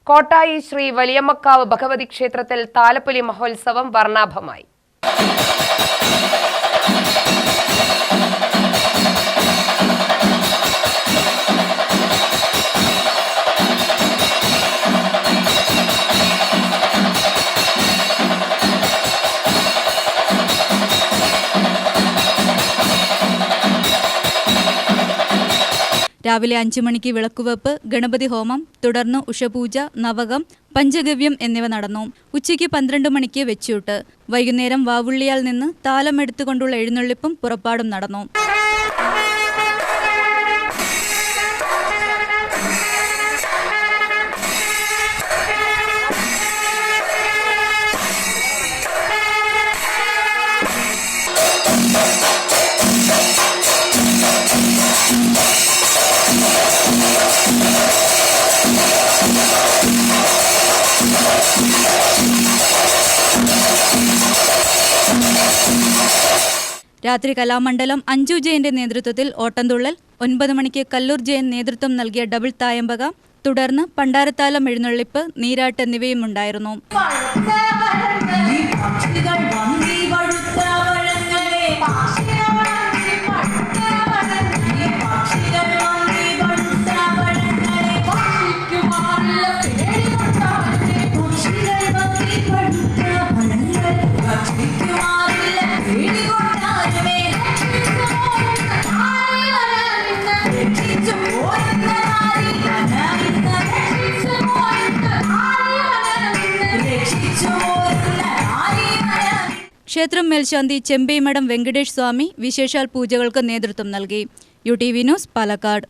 കോട്ടായി ശ്രീ വലിയമ്മക്കാവ് ഭഗവതി ക്ഷേത്രത്തിൽ താലപ്പൊലി മഹോത്സവം വർണ്ണാഭമായി. രാവിലെ 5 മണിക്ക് വിളക്കുവെപ്പ്, ഗണപതി ഹോമം, തുടർന്ന് ഉഷപൂജ, നവകം, പഞ്ചഗവ്യം എന്നിവ നടന്നു. ഉച്ചയ്ക്ക് 12 മണിക്ക് വെച്ചൂട്ട്. വൈകുന്നേരം വാവുള്ളിയാൽ നിന്ന് താലമെടുത്തുകൊണ്ടുള്ള എഴുന്നള്ളിപ്പും പുറപ്പാടും നടന്നു. രാത്രി കലാമണ്ഡലം അഞ്ജു ജയന്റെ നേതൃത്വത്തിൽ ഓട്ടംതുള്ളൽ, 9 മണിക്ക് കല്ലൂർ ജയൻ നേതൃത്വം നൽകിയ ഡബിൾ തായമ്പക, തുടർന്ന് പണ്ടാരത്താലം എഴുന്നള്ളിപ്പ്, നീരാട്ട് എന്നിവയും ഉണ്ടായിരുന്നു. ക്ഷേത്രം മേൽശാന്തി ചെമ്പൈമഠം വെങ്കടേഷ് സ്വാമി വിശേഷാൽ പൂജകൾക്ക് നേതൃത്വം നൽകി. UTV news, Palakkad.